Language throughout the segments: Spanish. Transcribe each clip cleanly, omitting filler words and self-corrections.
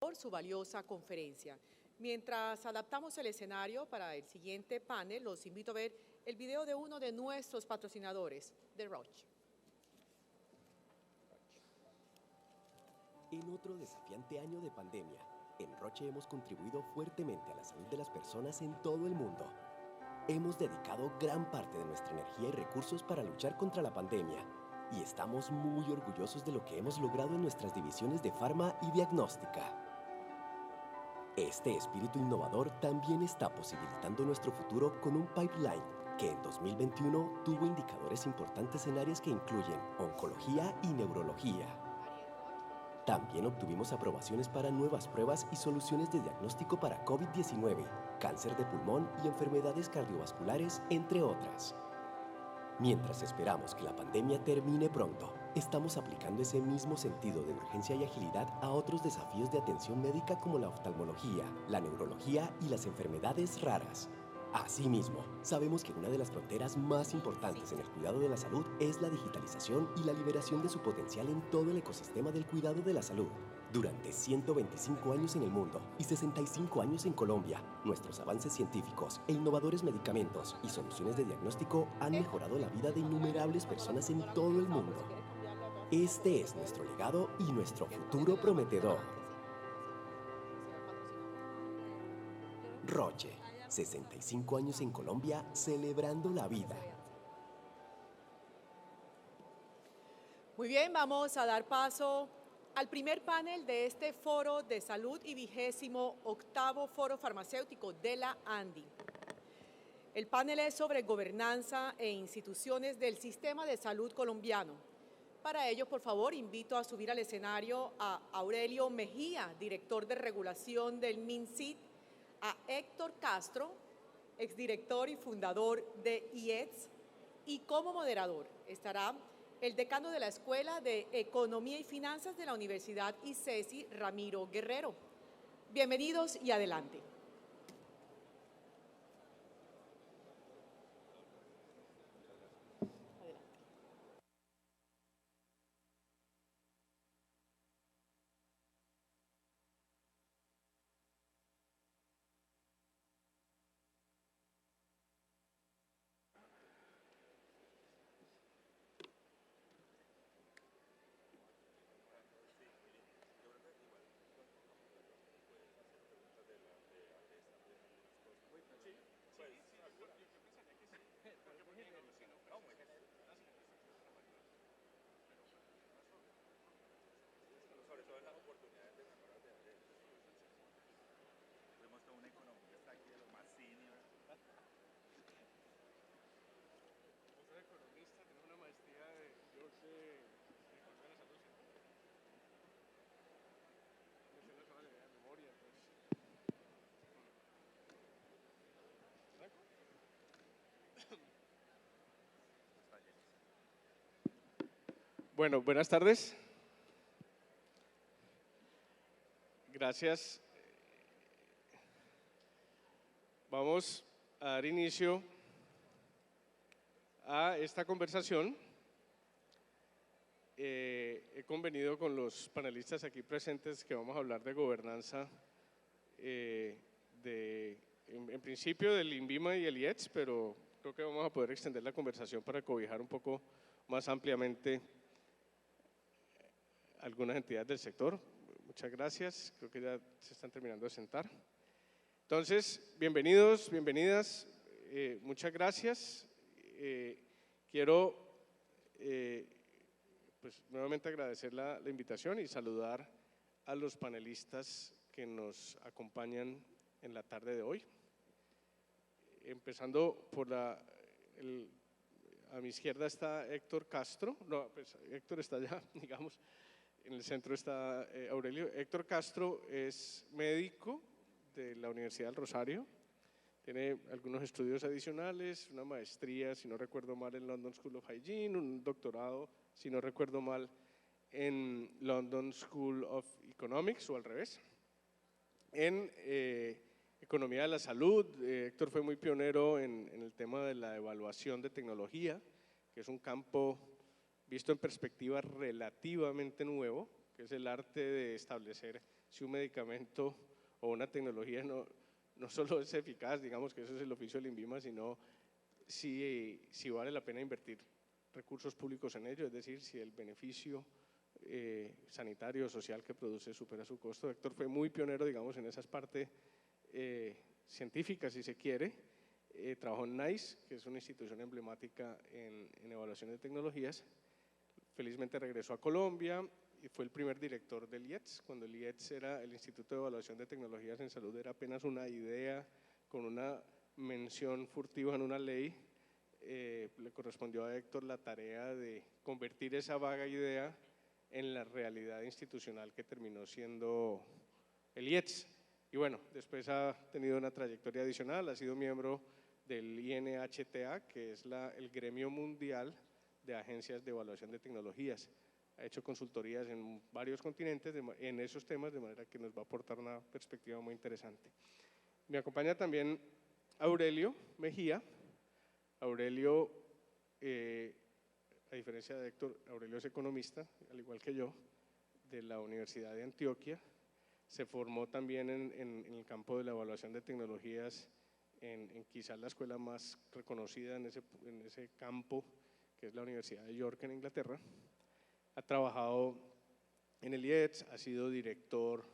por su valiosa conferencia. Mientras adaptamos el escenario para el siguiente panel, los invito a ver el video de uno de nuestros patrocinadores, de Roche. En otro desafiante año de pandemia, en Roche hemos contribuido fuertemente a la salud de las personas en todo el mundo. Hemos dedicado gran parte de nuestra energía y recursos para luchar contra la pandemia y estamos muy orgullosos de lo que hemos logrado en nuestras divisiones de farma y diagnóstica. Este espíritu innovador también está posibilitando nuestro futuro con un pipeline que en 2021 tuvo indicadores importantes en áreas que incluyen oncología y neurología. También obtuvimos aprobaciones para nuevas pruebas y soluciones de diagnóstico para COVID-19, cáncer de pulmón y enfermedades cardiovasculares, entre otras. Mientras esperamos que la pandemia termine pronto, estamos aplicando ese mismo sentido de urgencia y agilidad a otros desafíos de atención médica como la oftalmología, la neurología y las enfermedades raras. Asimismo, sabemos que una de las fronteras más importantes en el cuidado de la salud es la digitalización y la liberación de su potencial en todo el ecosistema del cuidado de la salud. Durante 125 años en el mundo y 65 años en Colombia, nuestros avances científicos e innovadores medicamentos y soluciones de diagnóstico han mejorado la vida de innumerables personas en todo el mundo. Este es nuestro legado y nuestro futuro prometedor. Roche, 65 años en Colombia, celebrando la vida. Muy bien, vamos a dar paso al primer panel de este Foro de Salud y 28º Foro Farmacéutico de la ANDI. El panel es sobre gobernanza e instituciones del sistema de salud colombiano. Para ello, por favor, invito a subir al escenario a Aurelio Mejía, director de regulación del MinSIT, a Héctor Castro, exdirector y fundador de IETS, y como moderador estará el decano de la Escuela de Economía y Finanzas de la Universidad ICESI, Ramiro Guerrero. Bienvenidos y adelante. Bueno, buenas tardes. Gracias. Vamos a dar inicio a esta conversación. He convenido con los panelistas aquí presentes que vamos a hablar de gobernanza, en principio del INVIMA y el IETS, pero creo que vamos a poder extender la conversación para cobijar un poco más ampliamente algunas entidades del sector. Muchas gracias, creo que ya se están terminando de sentar. Entonces, bienvenidos, bienvenidas, muchas gracias. Quiero pues, nuevamente agradecer la invitación y saludar a los panelistas que nos acompañan en la tarde de hoy. Empezando por a mi izquierda está Héctor Castro, no, pues Héctor está allá, digamos. En el centro está Aurelio. Héctor Castro es médico de la Universidad del Rosario, tiene algunos estudios adicionales, una maestría, si no recuerdo mal, en London School of Hygiene, un doctorado, si no recuerdo mal, en London School of Economics o al revés. En economía de la salud, Héctor fue muy pionero en el tema de la evaluación de tecnología, que es un campo visto en perspectiva relativamente nuevo, que es el arte de establecer si un medicamento o una tecnología no solo es eficaz, digamos que eso es el oficio del INVIMA, sino si vale la pena invertir recursos públicos en ello, es decir, si el beneficio sanitario o social que produce supera su costo. Héctor fue muy pionero, digamos, en esas partes científicas, si se quiere. Trabajó en NICE, que es una institución emblemática en evaluación de tecnologías. Felizmente regresó a Colombia y fue el primer director del IETS, cuando el IETS era el Instituto de Evaluación de Tecnologías en Salud, era apenas una idea con una mención furtiva en una ley. Le correspondió a Héctor la tarea de convertir esa vaga idea en la realidad institucional que terminó siendo el IETS. Y bueno, después ha tenido una trayectoria adicional, ha sido miembro del INHTA, que es el gremio mundial de agencias de evaluación de tecnologías. Ha hecho consultorías en varios continentes en esos temas, de manera que nos va a aportar una perspectiva muy interesante. Me acompaña también Aurelio Mejía. Aurelio, a diferencia de Héctor, Aurelio es economista, al igual que yo, de la Universidad de Antioquia. Se formó también en el campo de la evaluación de tecnologías en quizás la escuela más reconocida en ese campo, que es la Universidad de York en Inglaterra. Ha trabajado en el IETS, ha sido director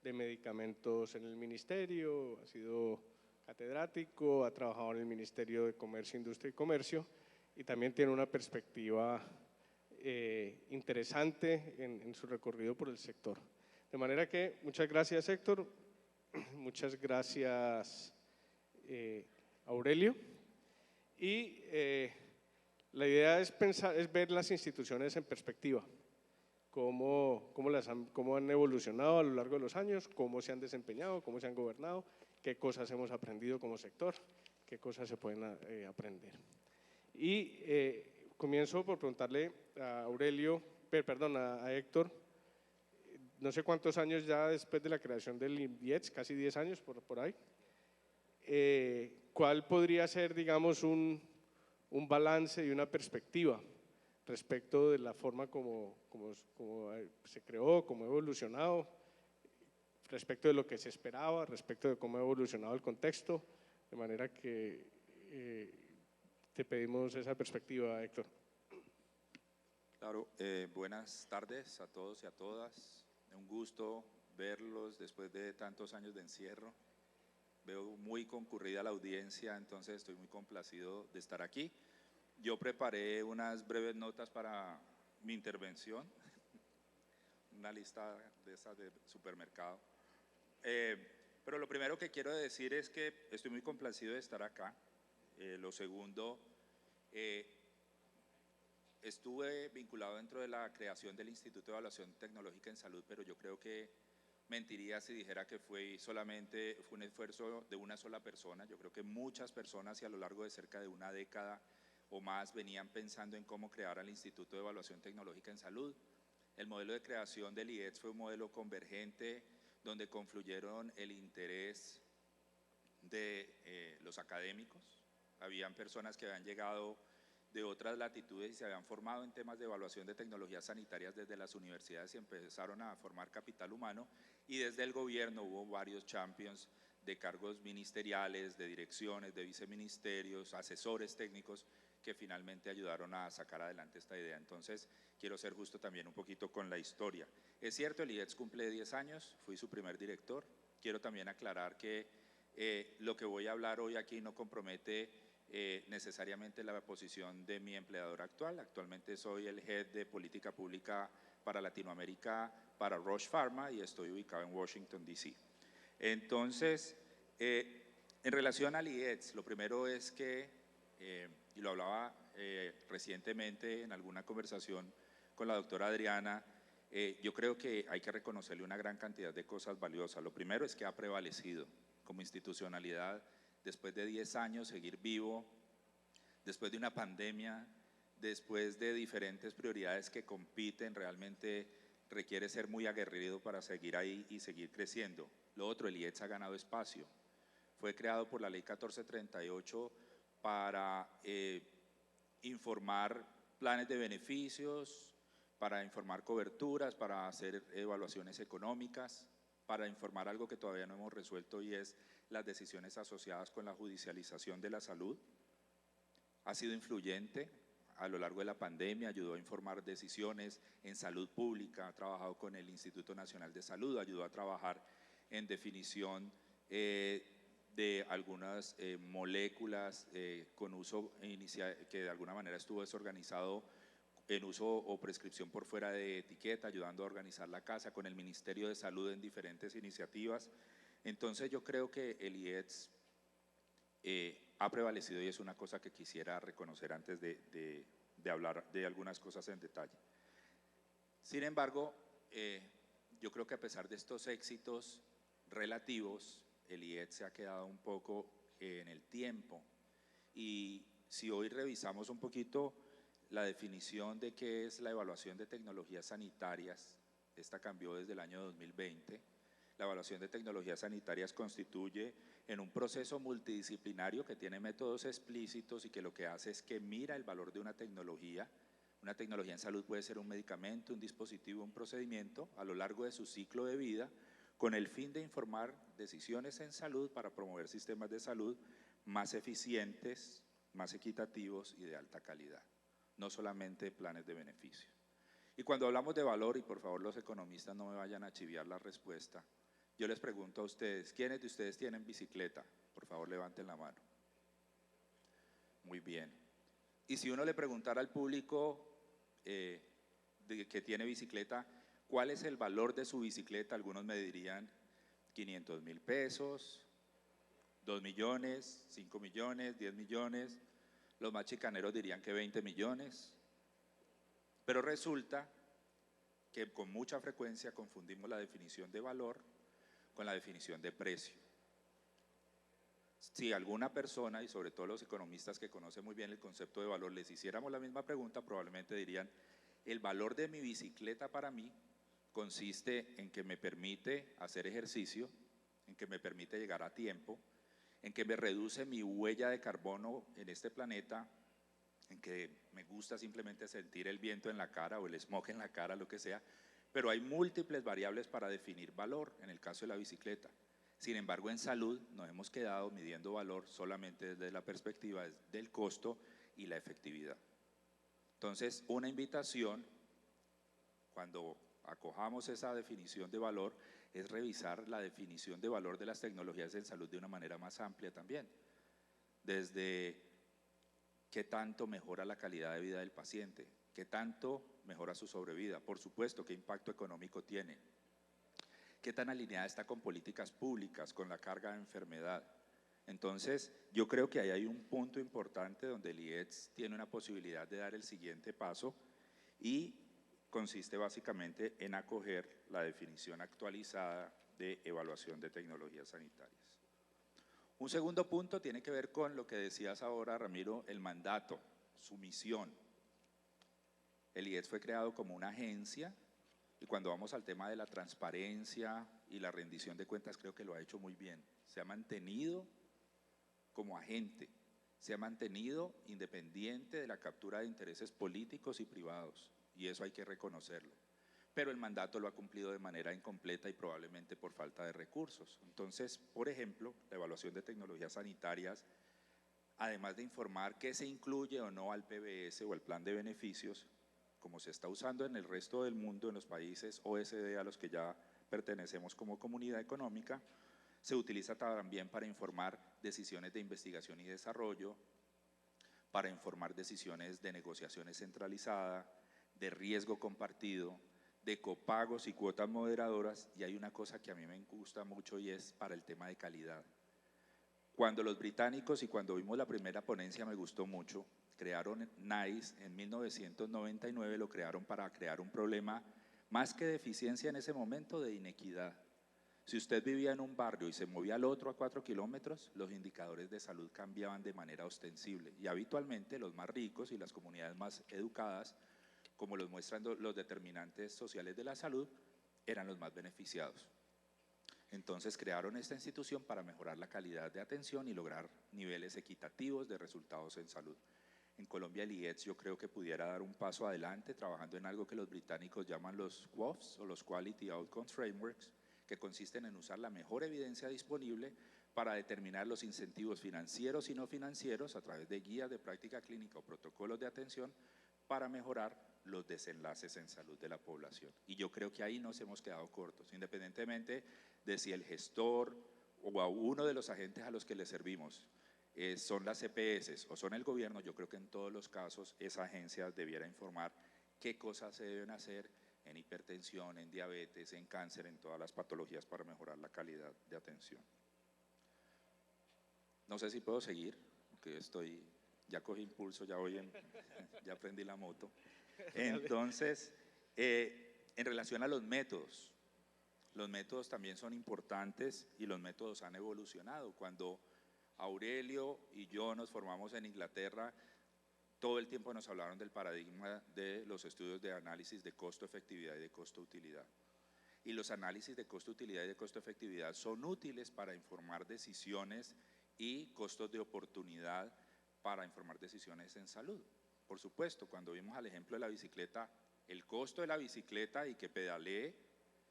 de medicamentos en el ministerio, ha sido catedrático, ha trabajado en el Ministerio de Comercio, Industria y Comercio, y también tiene una perspectiva interesante en su recorrido por el sector. De manera que muchas gracias, Héctor, muchas gracias, Aurelio, y la idea es ver las instituciones en perspectiva, cómo han evolucionado a lo largo de los años, cómo se han desempeñado, cómo se han gobernado, qué cosas hemos aprendido como sector, qué cosas se pueden aprender. Y comienzo por preguntarle a a Héctor, no sé cuántos años ya después de la creación del IETS, casi 10 años por ahí, ¿cuál podría ser, digamos, un balance y una perspectiva respecto de la forma como se creó, cómo ha evolucionado, respecto de lo que se esperaba, respecto de cómo ha evolucionado el contexto, de manera que te pedimos esa perspectiva, Héctor. Claro, buenas tardes a todos y a todas. Un gusto verlos después de tantos años de encierro. Veo muy concurrida la audiencia, entonces estoy muy complacido de estar aquí. Yo preparé unas breves notas para mi intervención, una lista de esas de supermercado. Pero lo primero que quiero decir es que estoy muy complacido de estar acá. Lo segundo, estuve vinculado dentro de la creación del Instituto de Evaluación Tecnológica en Salud, pero yo creo que mentiría si dijera que fue un esfuerzo de una sola persona. Yo creo que muchas personas y a lo largo de cerca de una década o más venían pensando en cómo crear al Instituto de Evaluación Tecnológica en Salud. El modelo de creación del IETS fue un modelo convergente donde confluyeron el interés de los académicos. Habían personas que habían llegado de otras latitudes y se habían formado en temas de evaluación de tecnologías sanitarias desde las universidades y empezaron a formar capital humano, y desde el gobierno hubo varios champions de cargos ministeriales, de direcciones, de viceministerios, asesores técnicos que finalmente ayudaron a sacar adelante esta idea. Entonces, quiero ser justo también un poquito con la historia. Es cierto, el IETS cumple 10 años, fui su primer director. Quiero también aclarar que lo que voy a hablar hoy aquí no compromete necesariamente la posición de mi empleador actual. Actualmente soy el Head de Política Pública para Latinoamérica para Roche Pharma y estoy ubicado en Washington, D.C. Entonces, en relación al IETS, lo primero es que, y lo hablaba recientemente en alguna conversación con la doctora Adriana, yo creo que hay que reconocerle una gran cantidad de cosas valiosas. Lo primero es que ha prevalecido como institucionalidad. Después de 10 años, seguir vivo, después de una pandemia, después de diferentes prioridades que compiten, realmente requiere ser muy aguerrido para seguir ahí y seguir creciendo. Lo otro, el IETS ha ganado espacio. Fue creado por la Ley 1438 para informar planes de beneficios, para informar coberturas, para hacer evaluaciones económicas. para informar algo que todavía no hemos resuelto y es las decisiones asociadas con la judicialización de la salud. Ha sido influyente a lo largo de la pandemia, ayudó a informar decisiones en salud pública, ha trabajado con el Instituto Nacional de Salud, ayudó a trabajar en definición de algunas moléculas con uso que de alguna manera estuvo desorganizado en uso o prescripción por fuera de etiqueta, ayudando a organizar la casa con el Ministerio de Salud en diferentes iniciativas. Entonces yo creo que el IETS ha prevalecido y es una cosa que quisiera reconocer antes de hablar de algunas cosas en detalle. Sin embargo, yo creo que a pesar de estos éxitos relativos, el IETS se ha quedado un poco en el tiempo. Y si hoy revisamos un poquito la definición de qué es la evaluación de tecnologías sanitarias, esta cambió desde el año 2020. La evaluación de tecnologías sanitarias constituye en un proceso multidisciplinario que tiene métodos explícitos y que lo que hace es que mira el valor de una tecnología. Una tecnología en salud puede ser un medicamento, un dispositivo, un procedimiento a lo largo de su ciclo de vida, con el fin de informar decisiones en salud para promover sistemas de salud más eficientes, más equitativos y de alta calidad, no solamente planes de beneficio. Y cuando hablamos de valor, y por favor los economistas no me vayan a chiviar la respuesta, yo les pregunto a ustedes, ¿quiénes de ustedes tienen bicicleta? Por favor levanten la mano. Muy bien. Y si uno le preguntara al público que tiene bicicleta, ¿cuál es el valor de su bicicleta? Algunos me dirían 500.000 pesos, 2 millones, 5 millones, 10 millones. Los más chicaneros dirían que 20 millones. Pero resulta que con mucha frecuencia confundimos la definición de valor con la definición de precio. Si alguna persona, y sobre todo los economistas que conocen muy bien el concepto de valor, les hiciéramos la misma pregunta, probablemente dirían, el valor de mi bicicleta para mí consiste en que me permite hacer ejercicio, en que me permite llegar a tiempo, en que me reduce mi huella de carbono en este planeta, en que me gusta simplemente sentir el viento en la cara o el smog en la cara, lo que sea, pero hay múltiples variables para definir valor en el caso de la bicicleta. Sin embargo, en salud nos hemos quedado midiendo valor solamente desde la perspectiva del costo y la efectividad. Entonces, una invitación, cuando acojamos esa definición de valor, es revisar la definición de valor de las tecnologías en salud de una manera más amplia también. Desde qué tanto mejora la calidad de vida del paciente, qué tanto mejora su sobrevida, por supuesto, qué impacto económico tiene, qué tan alineada está con políticas públicas, con la carga de enfermedad. Entonces, yo creo que ahí hay un punto importante donde el IETS tiene una posibilidad de dar el siguiente paso y consiste básicamente en acoger la definición actualizada de evaluación de tecnologías sanitarias. Un segundo punto tiene que ver con lo que decías ahora, Ramiro, el mandato, su misión. El IETS fue creado como una agencia y cuando vamos al tema de la transparencia y la rendición de cuentas creo que lo ha hecho muy bien. Se ha mantenido como agente, se ha mantenido independiente de la captura de intereses políticos y privados y eso hay que reconocerlo. Pero el mandato lo ha cumplido de manera incompleta y probablemente por falta de recursos. Entonces, por ejemplo, la evaluación de tecnologías sanitarias, además de informar qué se incluye o no al PBS o al plan de beneficios, como se está usando en el resto del mundo, en los países OECD a los que ya pertenecemos como comunidad económica, se utiliza también para informar decisiones de investigación y desarrollo, para informar decisiones de negociaciones centralizada, de riesgo compartido, de copagos y cuotas moderadoras, y hay una cosa que a mí me gusta mucho y es para el tema de calidad. Cuando los británicos y cuando vimos la primera ponencia me gustó mucho, crearon NICE en 1999, lo crearon para crear un problema más que de eficiencia en ese momento, de inequidad. Si usted vivía en un barrio y se movía al otro a 4 kilómetros, los indicadores de salud cambiaban de manera ostensible y habitualmente los más ricos y las comunidades más educadas, como los muestran los determinantes sociales de la salud, eran los más beneficiados. Entonces crearon esta institución para mejorar la calidad de atención y lograr niveles equitativos de resultados en salud. En Colombia el IETS yo creo que pudiera dar un paso adelante trabajando en algo que los británicos llaman los QOFs o los Quality Outcomes Frameworks, que consisten en usar la mejor evidencia disponible para determinar los incentivos financieros y no financieros a través de guías de práctica clínica o protocolos de atención para mejorar los desenlaces en salud de la población. Y yo creo que ahí nos hemos quedado cortos, independientemente de si el gestor o a uno de los agentes a los que le servimos son las EPS o son el gobierno. Yo creo que en todos los casos esa agencia debiera informar qué cosas se deben hacer en hipertensión, en diabetes, en cáncer, en todas las patologías para mejorar la calidad de atención. No sé si puedo seguir, porque ya cogí impulso, ya aprendí la moto. Entonces, en relación a los métodos también son importantes y los métodos han evolucionado. Cuando Aurelio y yo nos formamos en Inglaterra, todo el tiempo nos hablaron del paradigma de los estudios de análisis de costo-efectividad y de costo-utilidad. Y los análisis de costo-utilidad y de costo-efectividad son útiles para informar decisiones y costos de oportunidad para informar decisiones en salud. Por supuesto, cuando vimos al ejemplo de la bicicleta, el costo de la bicicleta y que pedalee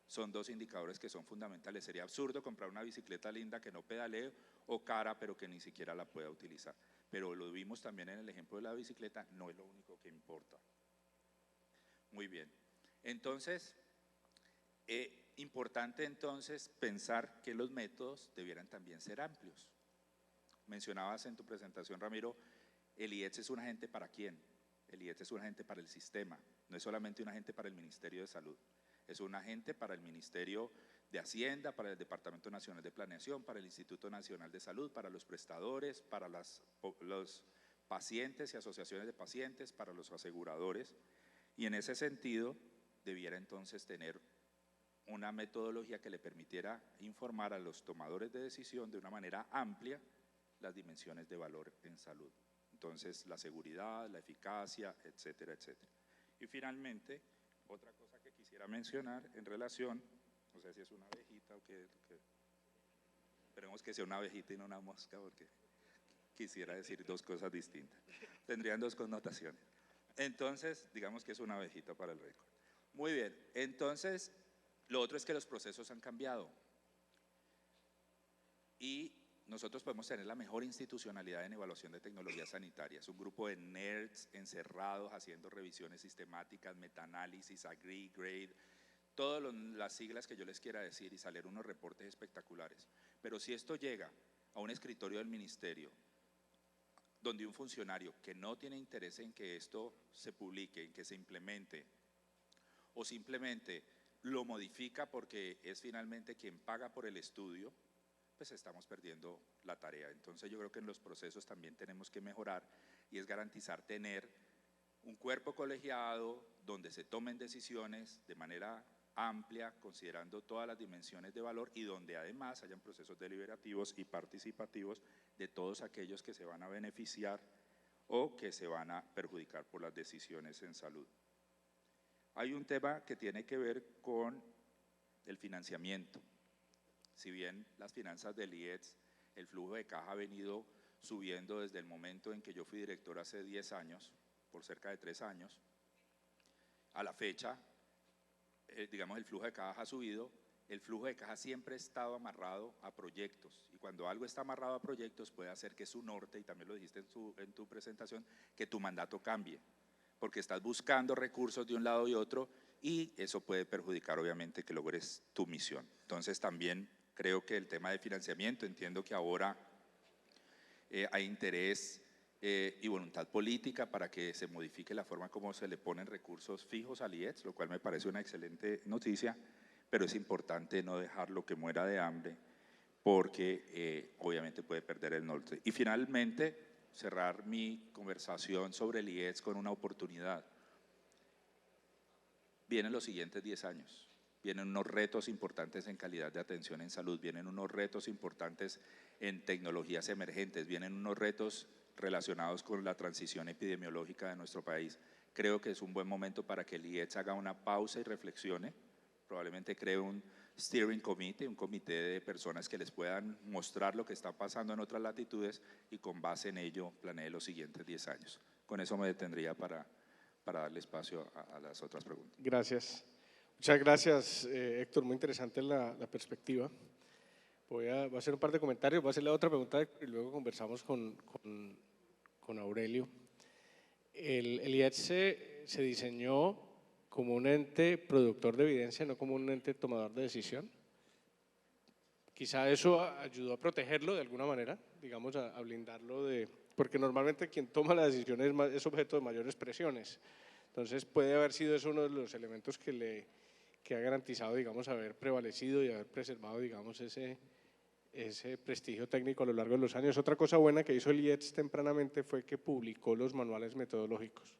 son dos indicadores que son fundamentales. Sería absurdo comprar una bicicleta linda que no pedalee o cara pero que ni siquiera la pueda utilizar. Pero lo vimos también en el ejemplo de la bicicleta, no es lo único que importa. Muy bien. Entonces, importante entonces pensar que los métodos debieran también ser amplios. Mencionabas en tu presentación, Ramiro, el IETS es un agente ¿para quién? El IETS es un agente para el sistema, no es solamente un agente para el Ministerio de Salud, es un agente para el Ministerio de Hacienda, para el Departamento Nacional de Planeación, para el Instituto Nacional de Salud, para los prestadores, para los pacientes y asociaciones de pacientes, para los aseguradores, y en ese sentido debiera entonces tener una metodología que le permitiera informar a los tomadores de decisión de una manera amplia las dimensiones de valor en salud. Entonces, la seguridad, la eficacia, etcétera, etcétera. Y finalmente, otra cosa que quisiera mencionar en relación, no sé si es una abejita o qué, esperemos que sea una abejita y no una mosca, porque quisiera decir dos cosas distintas. Tendrían dos connotaciones. Entonces, digamos que es una abejita para el récord. Muy bien, entonces, lo otro es que los procesos han cambiado. Y nosotros podemos tener la mejor institucionalidad en evaluación de tecnologías sanitarias, un grupo de nerds encerrados haciendo revisiones sistemáticas, metaanálisis, agree, grade, todas las siglas que yo les quiera decir y salir unos reportes espectaculares. Pero si esto llega a un escritorio del ministerio, donde un funcionario que no tiene interés en que esto se publique, en que se implemente, o simplemente lo modifica porque es finalmente quien paga por el estudio, pues estamos perdiendo la tarea. Entonces yo creo que en los procesos también tenemos que mejorar y es garantizar tener un cuerpo colegiado donde se tomen decisiones de manera amplia, considerando todas las dimensiones de valor y donde además hayan procesos deliberativos y participativos de todos aquellos que se van a beneficiar o que se van a perjudicar por las decisiones en salud. Hay un tema que tiene que ver con el financiamiento. Si bien las finanzas del IETS, el flujo de caja ha venido subiendo desde el momento en que yo fui director hace 10 años, por cerca de 3 años, a la fecha, digamos, el flujo de caja ha subido, el flujo de caja siempre ha estado amarrado a proyectos, y cuando algo está amarrado a proyectos puede hacer que su norte, y también lo dijiste en tu presentación, que tu mandato cambie, porque estás buscando recursos de un lado y otro, y eso puede perjudicar obviamente que logres tu misión. Entonces también creo que el tema de financiamiento, entiendo que ahora hay interés y voluntad política para que se modifique la forma como se le ponen recursos fijos al IETS, lo cual me parece una excelente noticia, pero es importante no dejarlo que muera de hambre porque obviamente puede perder el norte. Y finalmente, cerrar mi conversación sobre el IETS con una oportunidad. Vienen los siguientes 10 años. Vienen unos retos importantes en calidad de atención en salud, vienen unos retos importantes en tecnologías emergentes, vienen unos retos relacionados con la transición epidemiológica de nuestro país. Creo que es un buen momento para que el IETS haga una pausa y reflexione, probablemente cree un steering committee, un comité de personas que les puedan mostrar lo que está pasando en otras latitudes y con base en ello planee los siguientes 10 años. Con eso me detendría para darle espacio a las otras preguntas. Gracias. Muchas gracias, Héctor. Muy interesante la perspectiva. Voy a hacer un par de comentarios, voy a hacer la otra pregunta y luego conversamos con Aurelio. El IETS se diseñó como un ente productor de evidencia, no como un ente tomador de decisión. Quizá eso ayudó a protegerlo de alguna manera, digamos, a blindarlo porque normalmente quien toma la decisión es objeto de mayores presiones. Entonces puede haber sido eso uno de los elementos que ha garantizado, digamos, haber prevalecido y haber preservado, digamos, ese prestigio técnico a lo largo de los años. Otra cosa buena que hizo el IETS tempranamente fue que publicó los manuales metodológicos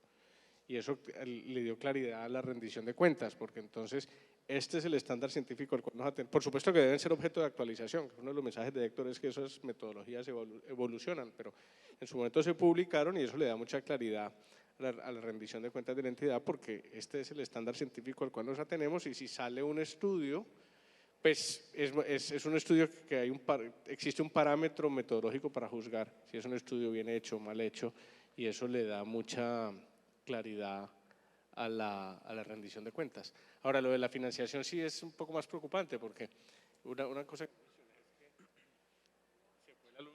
y eso le dio claridad a la rendición de cuentas, porque entonces este es el estándar científico al cual nos atendemos. Por supuesto que deben ser objeto de actualización, uno de los mensajes de Héctor es que esas metodologías evolucionan, pero en su momento se publicaron y eso le da mucha claridad a la rendición de cuentas de la entidad, porque este es el estándar científico al cual nos atenemos y si sale un estudio, pues es un estudio que existe un parámetro metodológico para juzgar si es un estudio bien hecho o mal hecho y eso le da mucha claridad a la rendición de cuentas. Ahora, lo de la financiación sí es un poco más preocupante porque una cosa que se fue la luz.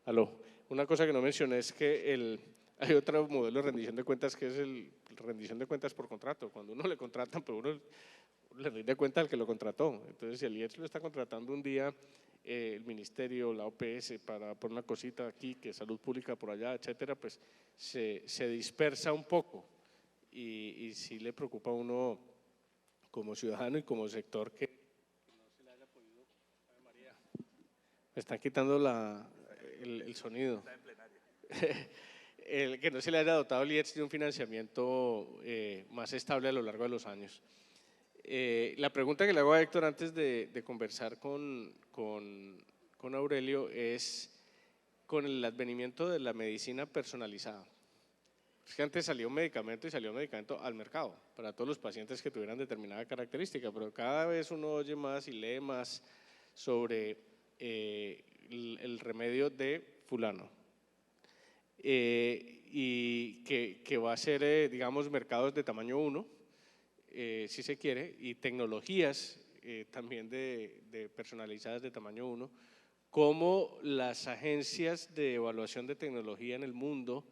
Aló. Una cosa que no mencioné es que hay otro modelo de rendición de cuentas que es el rendición de cuentas por contrato. Cuando uno le contratan, pero uno le rinde cuenta al que lo contrató. Entonces, si el IETS lo está contratando un día, el ministerio, la OPS, para poner una cosita aquí, que salud pública por allá, etcétera, pues se dispersa un poco y sí le preocupa a uno como ciudadano y como sector que no se le haya podido… Ay, María, me están quitando el sonido. Que no se le haya dotado al IETS de un financiamiento más estable a lo largo de los años. La pregunta que le hago a Héctor antes de conversar con Aurelio es con el advenimiento de la medicina personalizada. Es que antes salió un medicamento y salió un medicamento al mercado para todos los pacientes que tuvieran determinada característica, pero cada vez uno oye más y lee más sobre el remedio de fulano. Y que va a ser, digamos, mercados de tamaño 1, si se quiere, y tecnologías también de personalizadas de tamaño 1, cómo las agencias de evaluación de tecnología en el mundo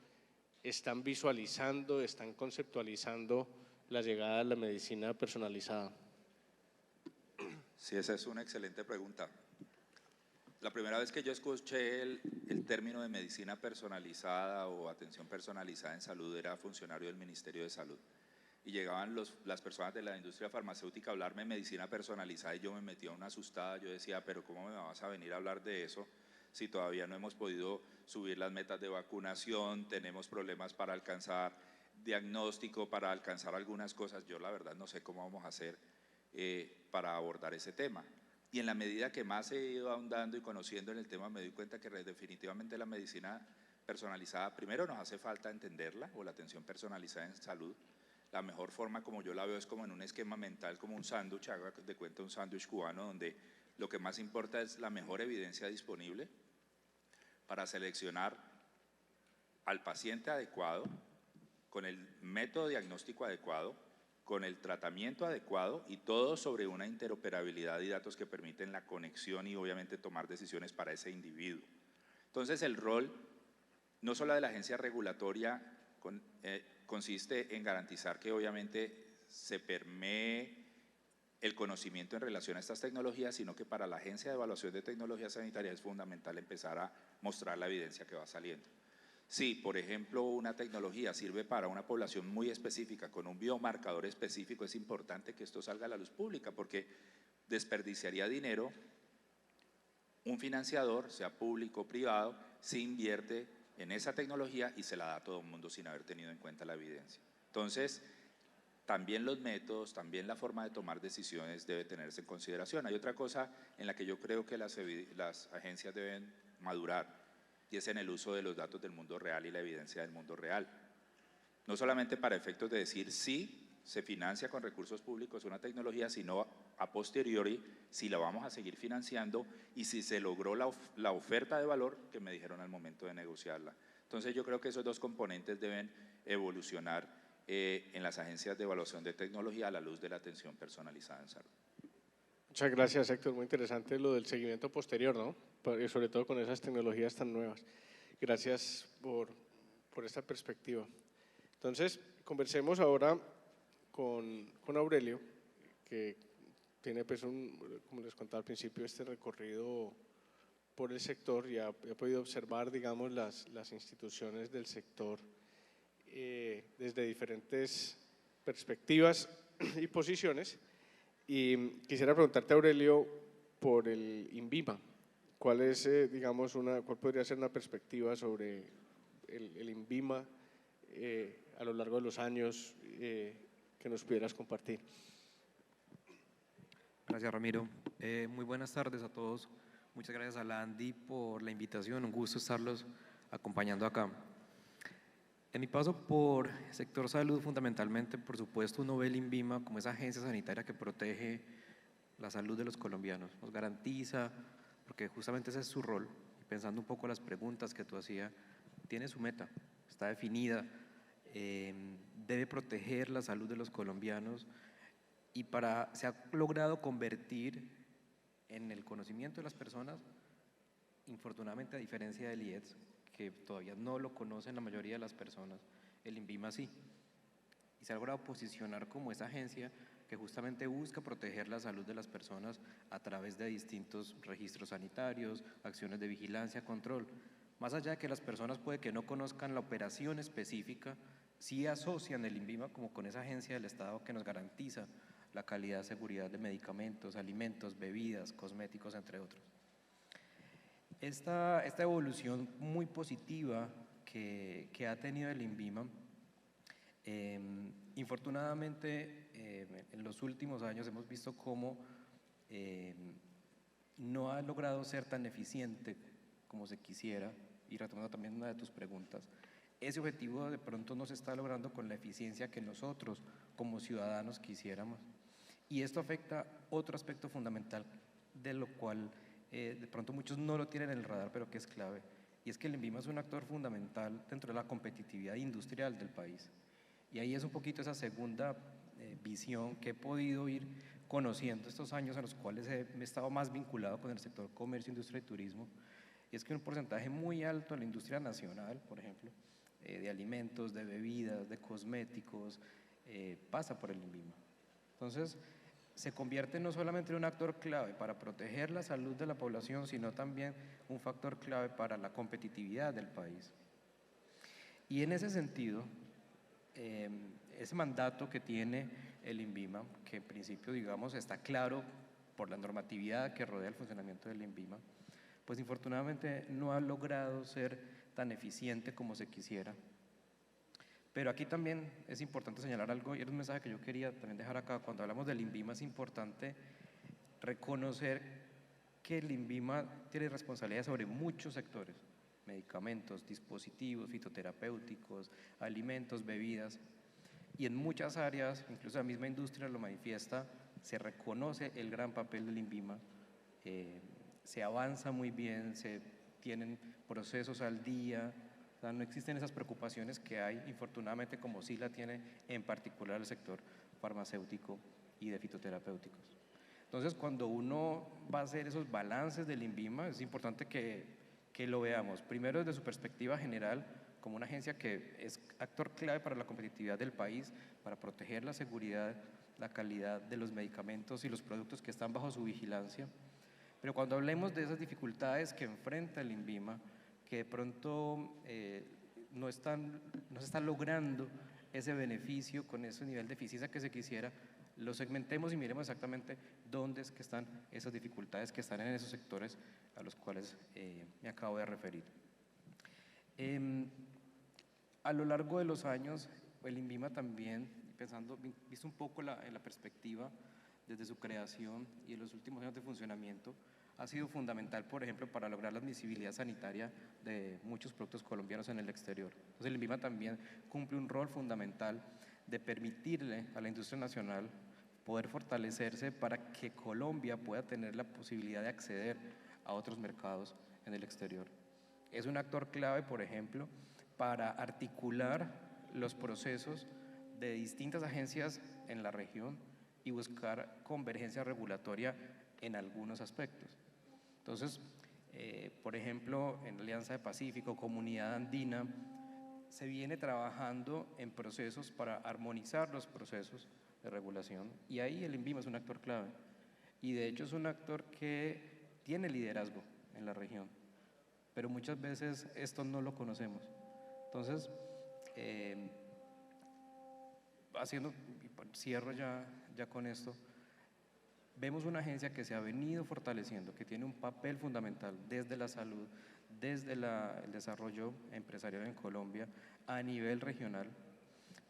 están visualizando, están conceptualizando la llegada de la medicina personalizada. Sí, esa es una excelente pregunta. La primera vez que yo escuché el término de medicina personalizada o atención personalizada en salud era funcionario del Ministerio de Salud. Y llegaban las personas de la industria farmacéutica a hablarme de medicina personalizada y yo me metía una asustada. Yo decía, pero ¿cómo me vas a venir a hablar de eso si todavía no hemos podido subir las metas de vacunación, tenemos problemas para alcanzar diagnóstico, para alcanzar algunas cosas? Yo la verdad no sé cómo vamos a hacer para abordar ese tema. Y en la medida que más he ido ahondando y conociendo en el tema, me doy cuenta que definitivamente la medicina personalizada, primero nos hace falta entenderla, o la atención personalizada en salud. La mejor forma, como yo la veo, es como en un esquema mental, como un sándwich, haga de cuenta un sándwich cubano, donde lo que más importa es la mejor evidencia disponible para seleccionar al paciente adecuado, con el método diagnóstico adecuado, con el tratamiento adecuado y todo sobre una interoperabilidad y datos que permiten la conexión y obviamente tomar decisiones para ese individuo. Entonces el rol no solo de la agencia regulatoria consiste en garantizar que obviamente se permee el conocimiento en relación a estas tecnologías, sino que para la agencia de evaluación de tecnologías sanitarias es fundamental empezar a mostrar la evidencia que va saliendo. Si, por ejemplo, una tecnología sirve para una población muy específica, con un biomarcador específico, es importante que esto salga a la luz pública, porque desperdiciaría dinero un financiador, sea público o privado, si invierte en esa tecnología y se la da a todo el mundo sin haber tenido en cuenta la evidencia. Entonces, también los métodos, también la forma de tomar decisiones debe tenerse en consideración. Hay otra cosa en la que yo creo que las agencias deben madurar, y es en el uso de los datos del mundo real y la evidencia del mundo real. No solamente para efectos de decir sí, se financia con recursos públicos una tecnología, sino a posteriori si la vamos a seguir financiando y si se logró la oferta de valor que me dijeron al momento de negociarla. Entonces yo creo que esos dos componentes deben evolucionar en las agencias de evaluación de tecnología a la luz de la atención personalizada en salud. Muchas gracias, Héctor. Muy interesante lo del seguimiento posterior, ¿no? Sobre todo con esas tecnologías tan nuevas. Gracias por esta perspectiva. Entonces, conversemos ahora con Aurelio, que tiene, pues, como les contaba al principio, este recorrido por el sector y ha podido observar, digamos, las instituciones del sector desde diferentes perspectivas y posiciones. Y quisiera preguntarte, Aurelio, por el INVIMA. ¿Cuál es, digamos, cuál podría ser una perspectiva sobre el INVIMA a lo largo de los años que nos pudieras compartir? Gracias, Ramiro. Muy buenas tardes a todos. Muchas gracias a la ANDI por la invitación. Un gusto estarlos acompañando acá. En mi paso por el sector salud, fundamentalmente, por supuesto, uno ve el INVIMA como esa agencia sanitaria que protege la salud de los colombianos, nos garantiza, porque justamente ese es su rol. Y pensando un poco en las preguntas que tú hacías, tiene su meta, está definida, debe proteger la salud de los colombianos y se ha logrado convertir en el conocimiento de las personas, infortunadamente a diferencia del IEDS, que todavía no lo conocen la mayoría de las personas, el INVIMA sí, y se ha logrado posicionar como esa agencia que justamente busca proteger la salud de las personas a través de distintos registros sanitarios, acciones de vigilancia, control. Más allá de que las personas puede que no conozcan la operación específica, sí asocian el INVIMA como con esa agencia del Estado que nos garantiza la calidad y seguridad de medicamentos, alimentos, bebidas, cosméticos, entre otros. Esta evolución muy positiva que ha tenido el INVIMA, infortunadamente en los últimos años hemos visto cómo no ha logrado ser tan eficiente como se quisiera, y retomando también una de tus preguntas, ese objetivo de pronto no se está logrando con la eficiencia que nosotros como ciudadanos quisiéramos, y esto afecta otro aspecto fundamental de lo cual de pronto muchos no lo tienen en el radar, pero que es clave, y es que el INVIMA es un actor fundamental dentro de la competitividad industrial del país. Y ahí es un poquito esa segunda visión que he podido ir conociendo estos años en los cuales me he estado más vinculado con el sector comercio, industria y turismo, y es que un porcentaje muy alto de la industria nacional, por ejemplo, de alimentos, de bebidas, de cosméticos, pasa por el INVIMA. Entonces, se convierte no solamente en un actor clave para proteger la salud de la población, sino también un factor clave para la competitividad del país. Y en ese sentido, ese mandato que tiene el INVIMA, que en principio, digamos, está claro por la normatividad que rodea el funcionamiento del INVIMA, pues infortunadamente no ha logrado ser tan eficiente como se quisiera. Pero aquí también es importante señalar algo, y era un mensaje que yo quería también dejar acá. Cuando hablamos del INVIMA es importante reconocer que el INVIMA tiene responsabilidad sobre muchos sectores: medicamentos, dispositivos fitoterapéuticos, alimentos, bebidas, y en muchas áreas, incluso la misma industria lo manifiesta, se reconoce el gran papel del INVIMA, se avanza muy bien, se tienen procesos al día. O sea, no existen esas preocupaciones que hay, infortunadamente, como sí la tiene en particular el sector farmacéutico y de fitoterapéuticos. Entonces, cuando uno va a hacer esos balances del INVIMA, es importante que lo veamos, primero desde su perspectiva general, como una agencia que es actor clave para la competitividad del país, para proteger la seguridad, la calidad de los medicamentos y los productos que están bajo su vigilancia. Pero cuando hablemos de esas dificultades que enfrenta el INVIMA, que de pronto no se está logrando ese beneficio con ese nivel de eficiencia que se quisiera, lo segmentemos y miremos exactamente dónde es que están esas dificultades que están en esos sectores a los cuales me acabo de referir. A lo largo de los años, el INVIMA también, visto un poco en la perspectiva desde su creación y en los últimos años de funcionamiento, ha sido fundamental, por ejemplo, para lograr la admisibilidad sanitaria de muchos productos colombianos en el exterior. Entonces, el INVIMA también cumple un rol fundamental de permitirle a la industria nacional poder fortalecerse para que Colombia pueda tener la posibilidad de acceder a otros mercados en el exterior. Es un actor clave, por ejemplo, para articular los procesos de distintas agencias en la región y buscar convergencia regulatoria en algunos aspectos. Entonces, por ejemplo, en la Alianza de Pacífico, Comunidad Andina, se viene trabajando en procesos para armonizar los procesos de regulación y ahí el INVIMA es un actor clave y de hecho es un actor que tiene liderazgo en la región, pero muchas veces esto no lo conocemos. Entonces, cierro ya con esto, vemos una agencia que se ha venido fortaleciendo, que tiene un papel fundamental desde la salud, desde el desarrollo empresarial en Colombia a nivel regional,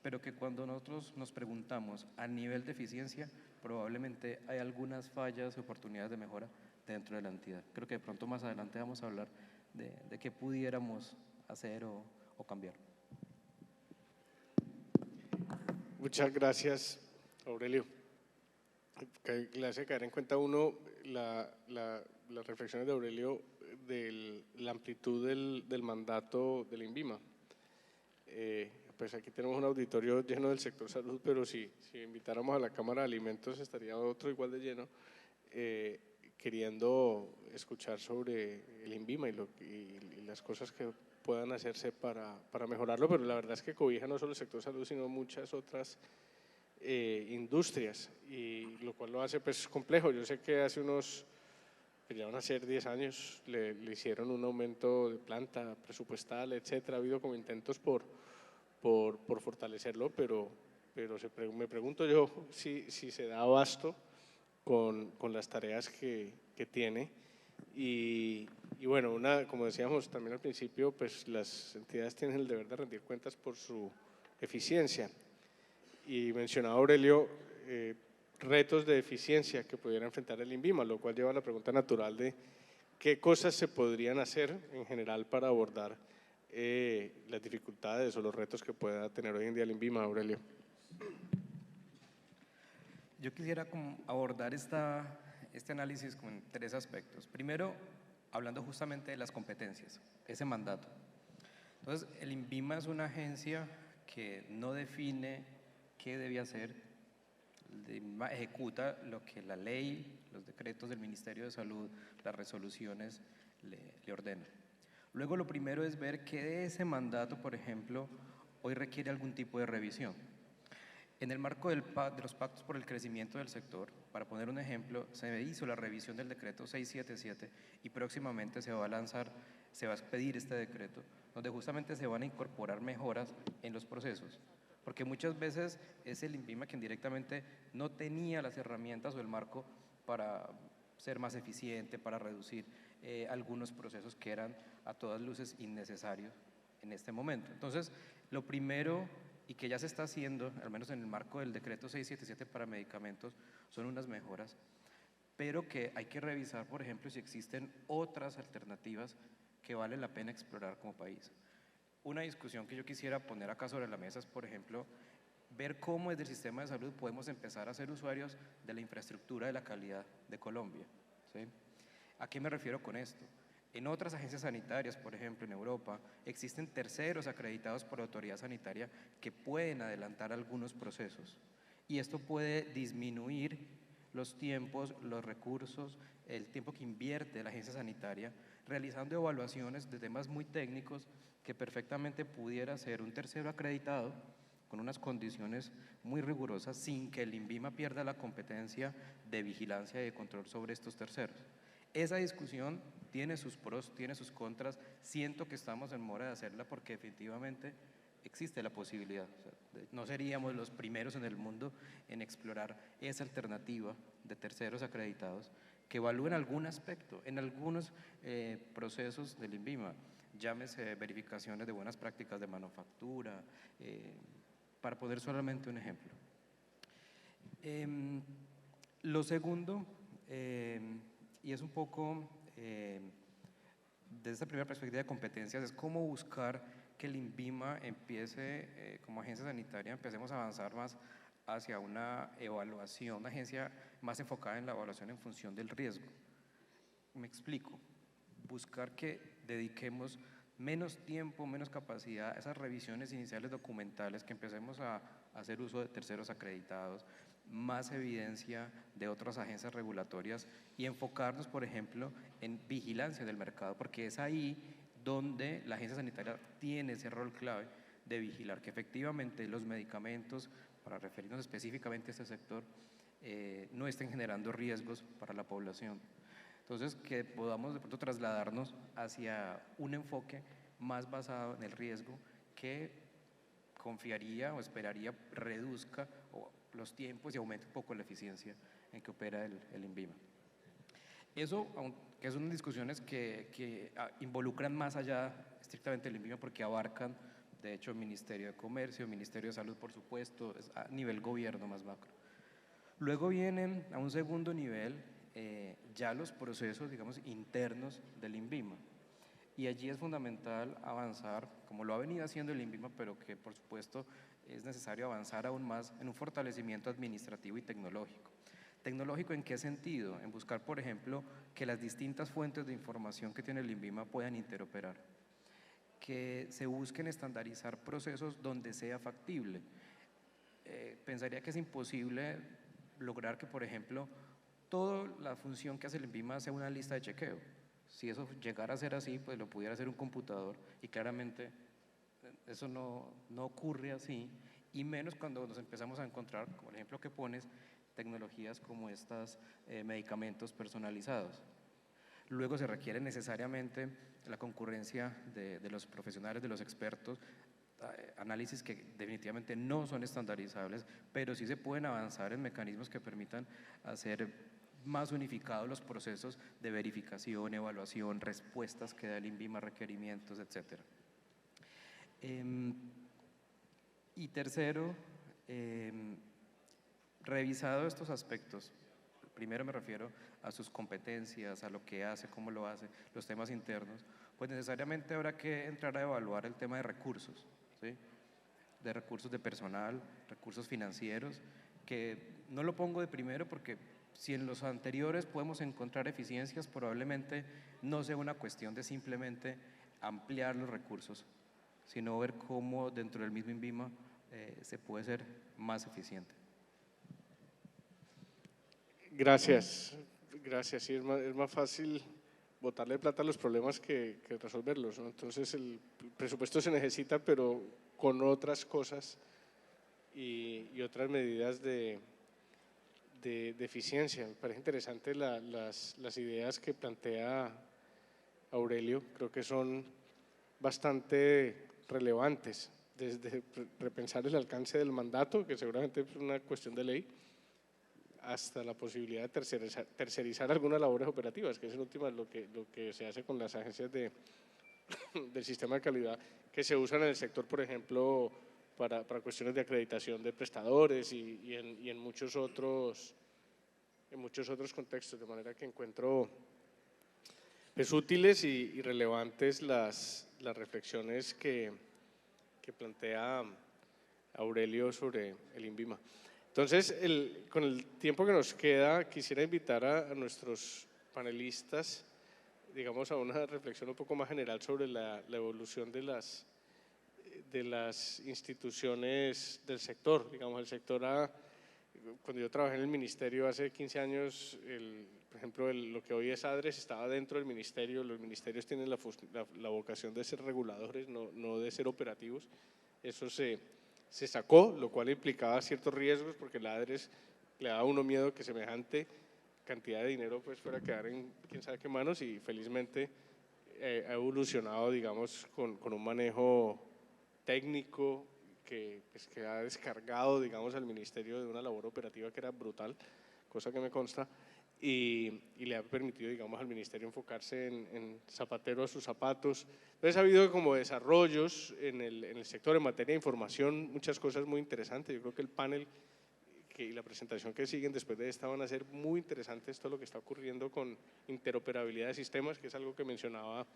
pero que cuando nosotros nos preguntamos a nivel de eficiencia, probablemente hay algunas fallas y oportunidades de mejora dentro de la entidad. Creo que de pronto más adelante vamos a hablar de qué pudiéramos hacer o cambiar. Muchas gracias, Aurelio. Le hace caer en cuenta uno las reflexiones de Aurelio de la amplitud del mandato del INVIMA. Pues aquí tenemos un auditorio lleno del sector salud, pero si invitáramos a la Cámara de Alimentos estaría otro igual de lleno, queriendo escuchar sobre el INVIMA y las cosas que puedan hacerse para mejorarlo, pero la verdad es que cobija no solo el sector salud, sino muchas otras industrias, y lo cual lo hace pues complejo. Yo sé que hace que ya van a ser 10 años, le hicieron un aumento de planta presupuestal, etcétera. Ha habido como intentos por fortalecerlo, pero me pregunto yo si se da abasto con las tareas que tiene. Y bueno, como decíamos también al principio, pues las entidades tienen el deber de rendir cuentas por su eficiencia. Y mencionaba Aurelio retos de eficiencia que pudiera enfrentar el INVIMA, lo cual lleva a la pregunta natural de qué cosas se podrían hacer en general para abordar las dificultades o los retos que pueda tener hoy en día el INVIMA, Aurelio. Yo quisiera abordar este análisis con 3 aspectos. Primero, hablando justamente de las competencias, ese mandato. Entonces, el INVIMA es una agencia que no define qué debe hacer, ejecuta lo que la ley, los decretos del Ministerio de Salud, las resoluciones le ordenan. Luego, lo primero es ver que de ese mandato, por ejemplo, hoy requiere algún tipo de revisión. En el marco de los pactos por el crecimiento del sector, para poner un ejemplo, se hizo la revisión del decreto 677 y próximamente se va a expedir este decreto, donde justamente se van a incorporar mejoras en los procesos, porque muchas veces es el INVIMA quien directamente no tenía las herramientas o el marco para ser más eficiente, para reducir algunos procesos que eran a todas luces innecesarios en este momento. Entonces, lo primero y que ya se está haciendo, al menos en el marco del decreto 677 para medicamentos, son unas mejoras, pero que hay que revisar, por ejemplo, si existen otras alternativas que vale la pena explorar como país. Una discusión que yo quisiera poner acá sobre la mesa es, por ejemplo, ver cómo desde el sistema de salud podemos empezar a ser usuarios de la infraestructura de la calidad de Colombia, ¿sí? ¿A qué me refiero con esto? En otras agencias sanitarias, por ejemplo en Europa, existen terceros acreditados por la autoridad sanitaria que pueden adelantar algunos procesos y esto puede disminuir los tiempos, los recursos, el tiempo que invierte la agencia sanitaria realizando evaluaciones de temas muy técnicos que perfectamente pudiera ser un tercero acreditado con unas condiciones muy rigurosas sin que el INVIMA pierda la competencia de vigilancia y de control sobre estos terceros. Esa discusión tiene sus pros, tiene sus contras, siento que estamos en mora de hacerla porque definitivamente existe la posibilidad. O sea, no seríamos los primeros en el mundo en explorar esa alternativa de terceros acreditados que evalúen algún aspecto en algunos procesos del INVIMA, llámese verificaciones de buenas prácticas de manufactura, para poner solamente un ejemplo. Lo segundo, y es un poco desde esta primera perspectiva de competencias, es cómo buscar que el INVIMA empiece, como agencia sanitaria, empecemos a avanzar más hacia una evaluación, una agencia más enfocada en la evaluación en función del riesgo. Me explico, buscar que dediquemos menos tiempo, menos capacidad a esas revisiones iniciales documentales, que empecemos a hacer uso de terceros acreditados, más evidencia de otras agencias regulatorias y enfocarnos, por ejemplo, en vigilancia del mercado, porque es ahí donde la agencia sanitaria tiene ese rol clave de vigilar que efectivamente los medicamentos, para referirnos específicamente a este sector, no estén generando riesgos para la población. Entonces, que podamos de pronto trasladarnos hacia un enfoque más basado en el riesgo que confiaría o esperaría reduzca los tiempos y aumente un poco la eficiencia en que opera el INVIMA. Eso, aunque son discusiones que involucran más allá estrictamente el INVIMA porque abarcan, de hecho, el Ministerio de Comercio, el Ministerio de Salud, por supuesto, es a nivel gobierno más macro. Luego vienen a un segundo nivel ya los procesos, digamos, internos del INVIMA. Y allí es fundamental avanzar, como lo ha venido haciendo el INVIMA, pero que por supuesto es necesario avanzar aún más en un fortalecimiento administrativo y tecnológico. ¿Tecnológico en qué sentido? En buscar, por ejemplo, que las distintas fuentes de información que tiene el INVIMA puedan interoperar, que se busquen estandarizar procesos donde sea factible. Pensaría que es imposible lograr que, por ejemplo, toda la función que hace el INVIMA sea una lista de chequeo. Si eso llegara a ser así, pues lo pudiera hacer un computador y claramente eso no ocurre así, y menos cuando nos empezamos a encontrar, como el ejemplo que pones, tecnologías como estas, medicamentos personalizados. Luego se requiere necesariamente la concurrencia de los profesionales, de los expertos, análisis que definitivamente no son estandarizables, pero sí se pueden avanzar en mecanismos que permitan hacer más unificados los procesos de verificación, evaluación, respuestas que da el INVIMA, requerimientos, etc. Y tercero, revisado estos aspectos, primero me refiero a sus competencias, a lo que hace, cómo lo hace, los temas internos, pues necesariamente habrá que entrar a evaluar el tema de recursos, ¿sí? De recursos de personal, recursos financieros, que no lo pongo de primero porque si en los anteriores podemos encontrar eficiencias, probablemente no sea una cuestión de simplemente ampliar los recursos, sino ver cómo dentro del mismo INVIMA se puede ser más eficiente. Gracias, gracias. Sí, es más fácil botarle plata a los problemas que resolverlos, ¿no? Entonces el presupuesto se necesita, pero con otras cosas y otras medidas de eficiencia. Me parece interesante las ideas que plantea Aurelio, creo que son bastante relevantes, desde repensar el alcance del mandato, que seguramente es una cuestión de ley, hasta la posibilidad de tercerizar algunas labores operativas, que es en última lo que se hace con las agencias del sistema de calidad que se usan en el sector, por ejemplo, para cuestiones de acreditación de prestadores y en muchos otros contextos, de manera que encuentro pues, útiles y relevantes las reflexiones que plantea Aurelio sobre el INVIMA. Entonces, con el tiempo que nos queda, quisiera invitar a nuestros panelistas, digamos, a una reflexión un poco más general sobre la evolución de las instituciones del sector. Digamos, el sector, cuando yo trabajé en el ministerio hace 15 años, por ejemplo, lo que hoy es ADRES estaba dentro del ministerio. Los ministerios tienen la vocación de ser reguladores, no de ser operativos. Eso se sacó, lo cual implicaba ciertos riesgos porque la ADRES le daba a uno miedo que semejante cantidad de dinero pues fuera a quedar en quién sabe qué manos, y felizmente ha evolucionado, digamos, con un manejo técnico que ha descargado, digamos, al ministerio de una labor operativa que era brutal, cosa que me consta, y le ha permitido, digamos, al ministerio enfocarse en zapatero a sus zapatos. Entonces ha habido como desarrollos en el sector en materia de información, muchas cosas muy interesantes. Yo creo que el panel y la presentación que siguen después de esta van a ser muy interesantes, todo lo que está ocurriendo con interoperabilidad de sistemas, que es algo que mencionaba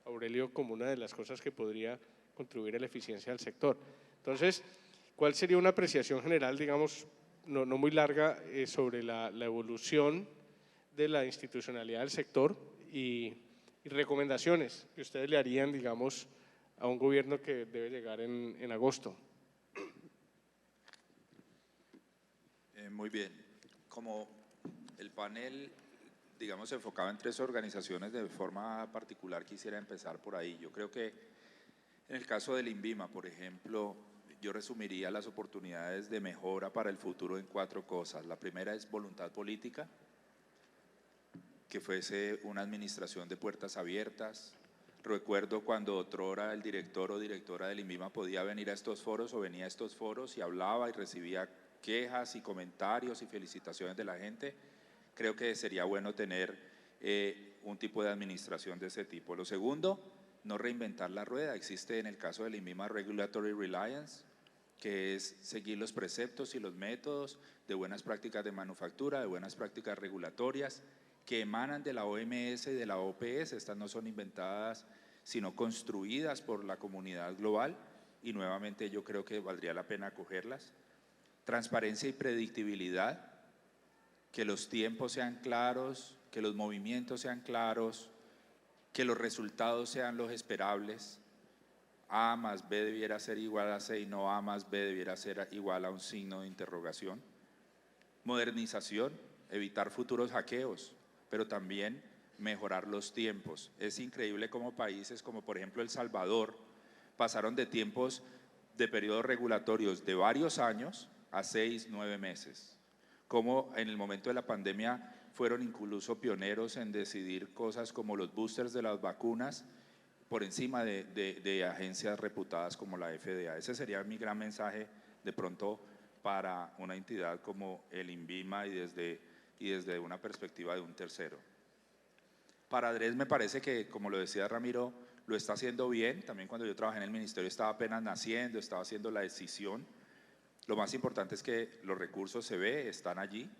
Aurelio como una de las cosas que podría contribuir a la eficiencia del sector. Entonces, ¿cuál sería una apreciación general, digamos, no muy larga, sobre la evolución de la institucionalidad del sector y recomendaciones que ustedes le harían, digamos, a un gobierno que debe llegar en agosto? Muy bien. Como el panel, digamos, se enfocaba en 3 organizaciones de forma particular, quisiera empezar por ahí. Yo creo que en el caso del INVIMA, por ejemplo, yo resumiría las oportunidades de mejora para el futuro en 4 cosas. La primera es voluntad política, que fuese una administración de puertas abiertas. Recuerdo cuando otrora el director o directora del INVIMA podía venir a estos foros o venía a estos foros y hablaba y recibía quejas y comentarios y felicitaciones de la gente. Creo que sería bueno tener un tipo de administración de ese tipo. Lo segundo, no reinventar la rueda. Existe en el caso del INVIMA Regulatory Reliance, que es seguir los preceptos y los métodos de buenas prácticas de manufactura, de buenas prácticas regulatorias, que emanan de la OMS y de la OPS. Estas no son inventadas, sino construidas por la comunidad global, y nuevamente yo creo que valdría la pena acogerlas. Transparencia y predictibilidad, que los tiempos sean claros, que los movimientos sean claros, que los resultados sean los esperables. A más B debiera ser igual a C y no A más B debiera ser igual a un signo de interrogación. Modernización, evitar futuros hackeos, pero también mejorar los tiempos. Es increíble cómo países como por ejemplo El Salvador pasaron de tiempos de periodos regulatorios de varios años a 6, 9 meses. Como en el momento de la pandemia fueron incluso pioneros en decidir cosas como los boosters de las vacunas por encima de agencias reputadas como la FDA. Ese sería mi gran mensaje de pronto para una entidad como el INVIMA y desde una perspectiva de un tercero. Para ADRES me parece que, como lo decía Ramiro, lo está haciendo bien. También cuando yo trabajé en el ministerio estaba apenas naciendo, estaba haciendo la decisión. Lo más importante es que los recursos se ve, están allí.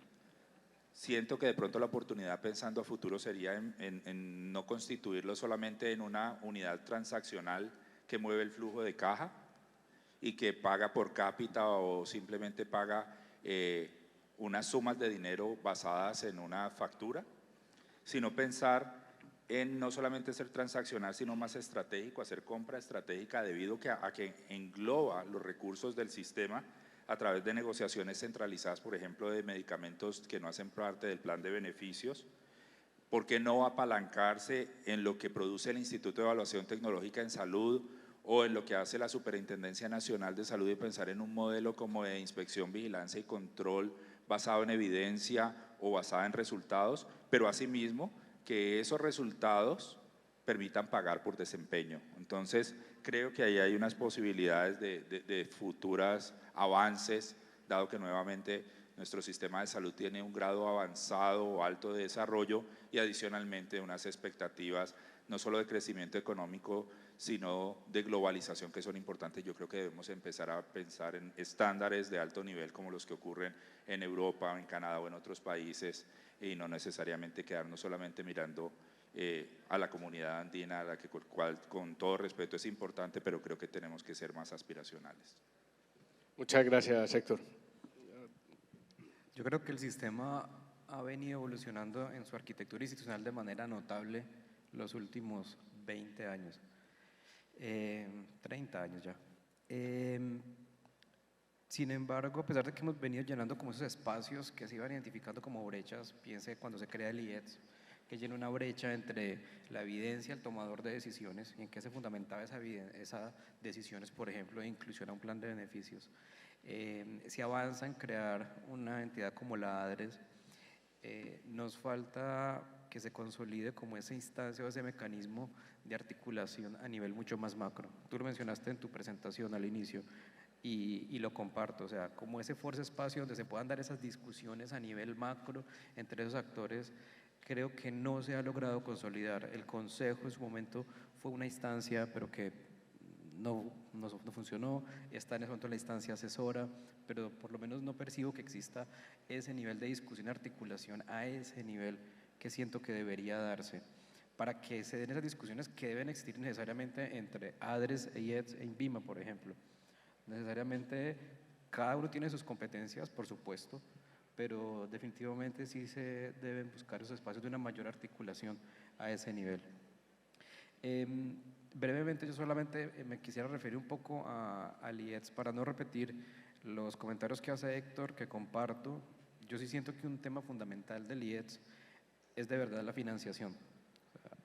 Siento que de pronto la oportunidad pensando a futuro sería en no constituirlo solamente en una unidad transaccional que mueve el flujo de caja y que paga por cápita o simplemente paga unas sumas de dinero basadas en una factura, sino pensar en no solamente ser transaccional, sino más estratégico, hacer compra estratégica debido a que engloba los recursos del sistema a través de negociaciones centralizadas, por ejemplo, de medicamentos que no hacen parte del plan de beneficios. ¿Por qué no apalancarse en lo que produce el Instituto de Evaluación Tecnológica en Salud o en lo que hace la Superintendencia Nacional de Salud y pensar en un modelo como de inspección, vigilancia y control basado en evidencia o basado en resultados, pero asimismo que esos resultados permitan pagar por desempeño? Entonces, creo que ahí hay unas posibilidades de futuras avances, dado que nuevamente nuestro sistema de salud tiene un grado avanzado o alto de desarrollo y adicionalmente unas expectativas no solo de crecimiento económico, sino de globalización que son importantes. Yo creo que debemos empezar a pensar en estándares de alto nivel como los que ocurren en Europa, en Canadá o en otros países, y no necesariamente quedarnos solamente mirando a la comunidad andina, a la que cual con todo respeto es importante, pero creo que tenemos que ser más aspiracionales. Muchas gracias, Héctor. Yo creo que el sistema ha venido evolucionando en su arquitectura institucional de manera notable los últimos 20 años, 30 años ya. Sin embargo, a pesar de que hemos venido llenando como esos espacios que se iban identificando como brechas, piense cuando se crea el IETS, que llena una brecha entre la evidencia, el tomador de decisiones, y en qué se fundamentaba esas decisiones, por ejemplo, de inclusión a un plan de beneficios. Se avanza en crear una entidad como la ADRES. Nos falta que se consolide como esa instancia o ese mecanismo de articulación a nivel mucho más macro. Tú lo mencionaste en tu presentación al inicio y lo comparto, o sea, como ese force espacio donde se puedan dar esas discusiones a nivel macro entre esos actores. Creo que no se ha logrado consolidar. El Consejo en su momento fue una instancia, pero que no funcionó. Está en ese momento la instancia asesora, pero por lo menos no percibo que exista ese nivel de discusión y articulación a ese nivel que siento que debería darse para que se den esas discusiones que deben existir necesariamente entre ADRES, IETS e INVIMA, por ejemplo. Necesariamente cada uno tiene sus competencias, por supuesto, pero definitivamente sí se deben buscar esos espacios de una mayor articulación a ese nivel. Brevemente, yo solamente me quisiera referir un poco al IETS para no repetir los comentarios que hace Héctor, que comparto, yo sí siento que un tema fundamental del IETS es de verdad la financiación.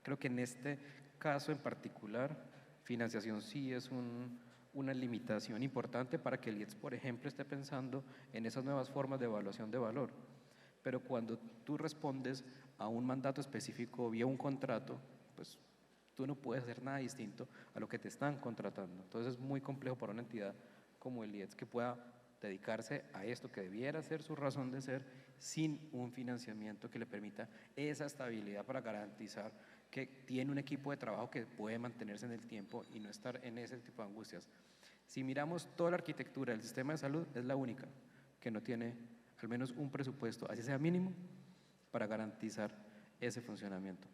Creo que en este caso en particular, financiación sí es una limitación importante para que el IETS, por ejemplo, esté pensando en esas nuevas formas de evaluación de valor. Pero cuando tú respondes a un mandato específico vía un contrato, pues tú no puedes hacer nada distinto a lo que te están contratando. Entonces es muy complejo para una entidad como el IETS que pueda dedicarse a esto que debiera ser su razón de ser sin un financiamiento que le permita esa estabilidad para garantizar que tiene un equipo de trabajo que puede mantenerse en el tiempo y no estar en ese tipo de angustias. Si miramos toda la arquitectura del sistema de salud, es la única que no tiene al menos un presupuesto, así sea mínimo, para garantizar ese funcionamiento.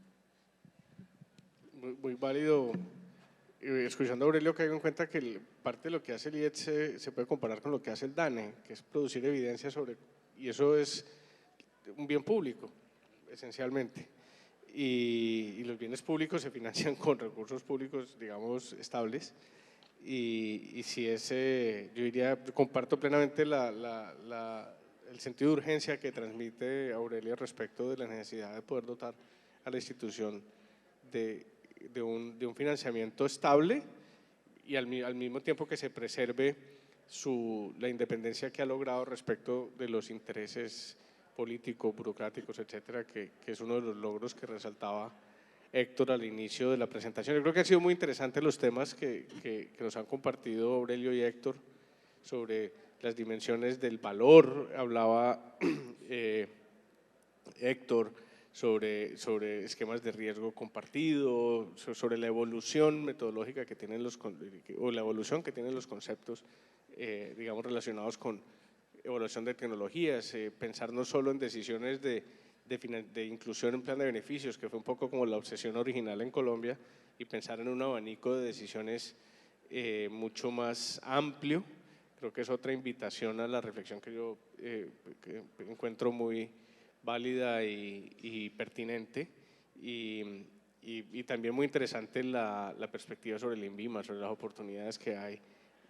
Muy válido. Escuchando a Aurelio, caigo en cuenta que parte de lo que hace el IETS se puede comparar con lo que hace el DANE, que es producir evidencia sobre, y eso es un bien público, esencialmente. Y los bienes públicos se financian con recursos públicos, digamos, estables. Y si ese, yo diría, comparto plenamente el sentido de urgencia que transmite Aurelio respecto de la necesidad de poder dotar a la institución de un financiamiento estable y al mismo tiempo que se preserve la independencia que ha logrado respecto de los intereses políticos, burocráticos, etcétera, que es uno de los logros que resaltaba Héctor al inicio de la presentación. Yo creo que han sido muy interesantes los temas que nos han compartido Aurelio y Héctor sobre las dimensiones del valor. Hablaba Héctor sobre esquemas de riesgo compartido, sobre la evolución metodológica que tienen o la evolución que tienen los conceptos, digamos, relacionados con evaluación de tecnologías, pensar no solo en decisiones de inclusión en plan de beneficios, que fue un poco como la obsesión original en Colombia, y pensar en un abanico de decisiones mucho más amplio. Creo que es otra invitación a la reflexión que yo que encuentro muy válida y pertinente, y también muy interesante la perspectiva sobre el INVIMA, sobre las oportunidades que hay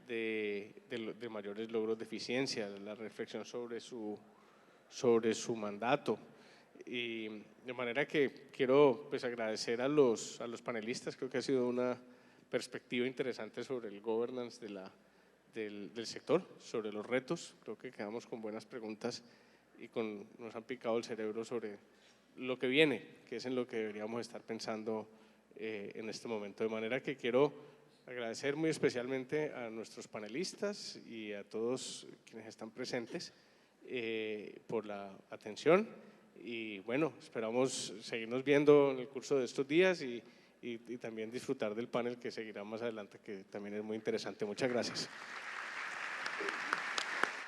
de mayores logros de eficiencia, la reflexión sobre su mandato. Y de manera que quiero pues agradecer a los panelistas. Creo que ha sido una perspectiva interesante sobre el governance del sector, sobre los retos. Creo que quedamos con buenas preguntas y nos han picado el cerebro sobre lo que viene, que es en lo que deberíamos estar pensando en este momento. De manera que quiero agradecer muy especialmente a nuestros panelistas y a todos quienes están presentes por la atención. Y bueno, esperamos seguirnos viendo en el curso de estos días y también disfrutar del panel que seguirá más adelante, que también es muy interesante. Muchas gracias.